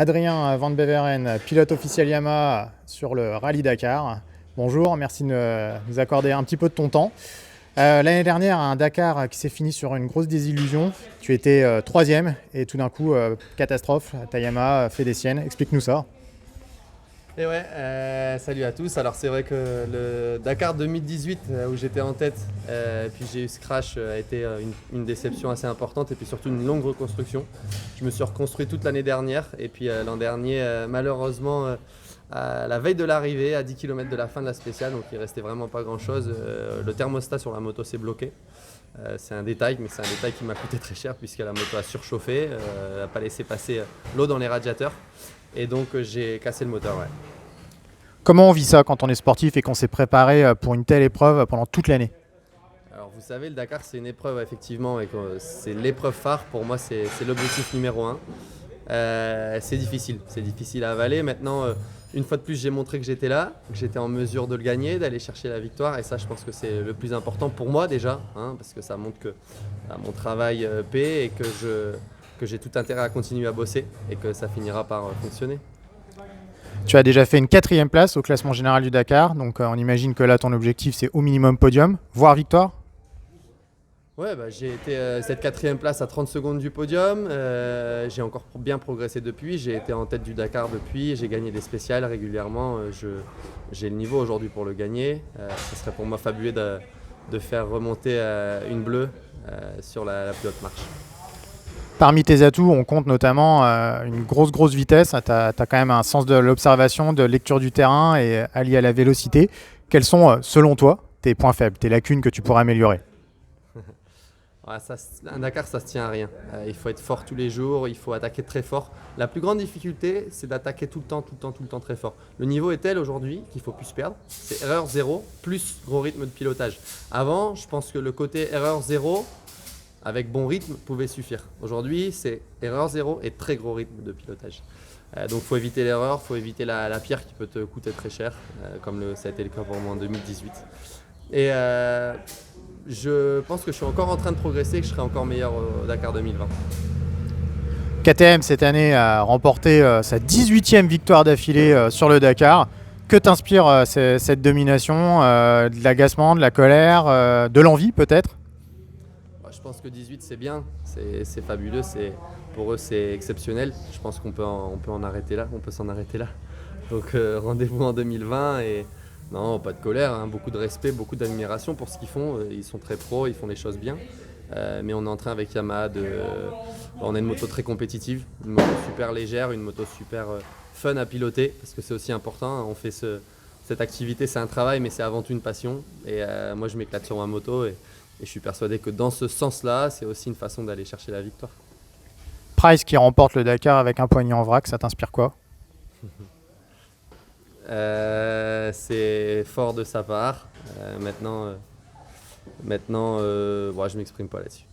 Adrien Van Beveren, pilote officiel Yamaha sur le Rallye Dakar. Bonjour, merci de nous accorder un petit peu de ton temps. L'année dernière, un Dakar qui s'est fini sur une grosse désillusion. Tu étais troisième et tout d'un coup, catastrophe, ta Yamaha fait des siennes. Explique-nous ça. Et ouais, salut à tous. Alors c'est vrai que le Dakar 2018 où j'étais en tête, puis j'ai eu ce crash, a été une déception assez importante et puis surtout une longue reconstruction. Je me suis reconstruit toute l'année dernière et puis l'an dernier, malheureusement, à la veille de l'arrivée, à 10 km de la fin de la spéciale, donc il restait vraiment pas grand chose, le thermostat sur la moto s'est bloqué. C'est un détail, mais c'est un détail qui m'a coûté très cher puisque la moto a surchauffé, n'a pas laissé passer l'eau dans les radiateurs. Et donc j'ai cassé le moteur, ouais. Comment on vit ça quand on est sportif et qu'on s'est préparé pour une telle épreuve pendant toute l'année? Alors vous savez, le Dakar c'est une épreuve effectivement et que c'est l'épreuve phare. Pour moi c'est l'objectif numéro un. C'est difficile à avaler. Maintenant, une fois de plus j'ai montré que j'étais là, que j'étais en mesure de le gagner, d'aller chercher la victoire. Et ça je pense que c'est le plus important pour moi déjà, hein, parce que ça montre que mon travail paie et que j'ai tout intérêt à continuer à bosser et que ça finira par fonctionner. Tu as déjà fait une 4e place au classement général du Dakar, donc on imagine que là ton objectif c'est au minimum podium, voire victoire. Ouais, j'ai été cette 4e place à 30 secondes du podium. J'ai encore bien progressé depuis. J'ai été en tête du Dakar depuis. J'ai gagné des spéciales régulièrement. J'ai le niveau aujourd'hui pour le gagner. Ce serait pour moi fabuleux de faire remonter une bleue sur la plus haute marche. Parmi tes atouts, on compte notamment une grosse vitesse. Tu as quand même un sens de l'observation, de lecture du terrain et allié à la vélocité. Quels sont, selon toi, tes points faibles, tes lacunes que tu pourrais améliorer? Ouais, un Dakar, ça se tient à rien. Il faut être fort tous les jours, il faut attaquer très fort. La plus grande difficulté, c'est d'attaquer tout le temps très fort. Le niveau est tel aujourd'hui qu'il faut plus se perdre. C'est erreur zéro plus gros rythme de pilotage. Avant, je pense que le côté erreur zéro avec bon rythme pouvait suffire. Aujourd'hui, c'est erreur zéro et très gros rythme de pilotage. Donc il faut éviter l'erreur, il faut éviter la pierre qui peut te coûter très cher, comme ça a été le cas pour moi en 2018. Et je pense que je suis encore en train de progresser et que je serai encore meilleur au Dakar 2020. KTM cette année a remporté sa 18e victoire d'affilée sur le Dakar. Que t'inspire cette domination, de l'agacement, de la colère, de l'envie peut-être? Je pense que 18 c'est bien, c'est fabuleux, pour eux c'est exceptionnel. Je pense qu'on peut en arrêter là, on peut s'en arrêter là. Donc rendez-vous en 2020 et non, pas de colère, hein, beaucoup de respect, beaucoup d'admiration pour ce qu'ils font. Ils sont très pros, ils font les choses bien. Mais on est en train avec Yamaha on a une moto très compétitive, une moto super légère, une moto super fun à piloter parce que c'est aussi important. Hein, on fait cette activité, c'est un travail mais c'est avant tout une passion. Et moi je m'éclate sur ma moto et je suis persuadé que dans ce sens-là, c'est aussi une façon d'aller chercher la victoire. Price qui remporte le Dakar avec un poignet en vrac, ça t'inspire quoi? C'est fort de sa part. Maintenant, je m'exprime pas là-dessus.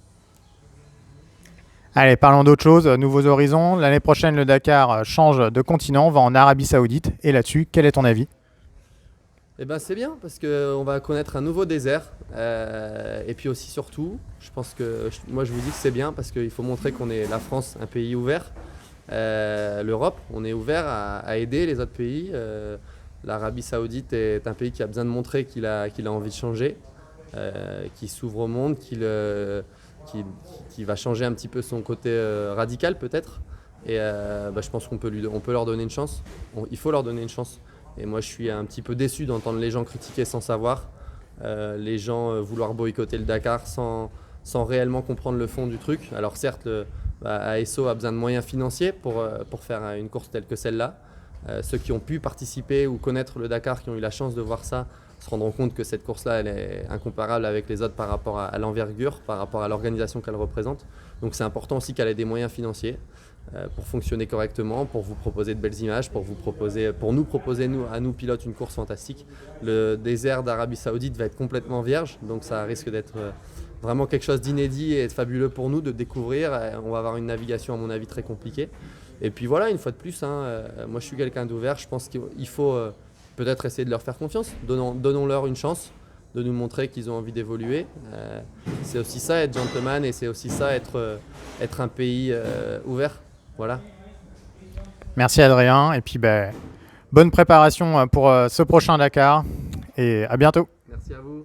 Allez, parlons d'autre chose, nouveaux horizons. L'année prochaine, le Dakar change de continent, va en Arabie Saoudite. Et là-dessus, quel est ton avis? Eh ben, c'est bien parce qu'on va connaître un nouveau désert. Et puis aussi, surtout, je pense que moi je vous dis que c'est bien parce qu'il faut montrer qu'on est la France, un pays ouvert. L'Europe, on est ouvert à aider les autres pays. L'Arabie Saoudite est un pays qui a besoin de montrer qu'il a envie de changer, qui s'ouvre au monde, qui va changer un petit peu son côté radical peut-être. Et je pense qu'on peut leur donner une chance. Il faut leur donner une chance. Et moi, je suis un petit peu déçu d'entendre les gens critiquer sans savoir, les gens vouloir boycotter le Dakar sans réellement comprendre le fond du truc. Alors certes, ASO a besoin de moyens financiers pour faire une course telle que celle-là. Ceux qui ont pu participer ou connaître le Dakar, qui ont eu la chance de voir ça, se rendront compte que cette course-là, elle est incomparable avec les autres par rapport à l'envergure, par rapport à l'organisation qu'elle représente. Donc c'est important aussi qu'elle ait des moyens financiers pour fonctionner correctement, pour vous proposer de belles images, pour nous proposer à nous pilotes une course fantastique. Le désert d'Arabie Saoudite va être complètement vierge, donc ça risque d'être vraiment quelque chose d'inédit et de fabuleux pour nous de découvrir. On va avoir une navigation à mon avis très compliquée. Et puis voilà, une fois de plus, moi je suis quelqu'un d'ouvert, je pense qu'il faut peut-être essayer de leur faire confiance, donnons-leur une chance de nous montrer qu'ils ont envie d'évoluer. C'est aussi ça être gentleman et c'est aussi ça être un pays ouvert. Voilà. Merci Adrien. Et puis bonne préparation pour ce prochain Dakar. Et à bientôt. Merci à vous.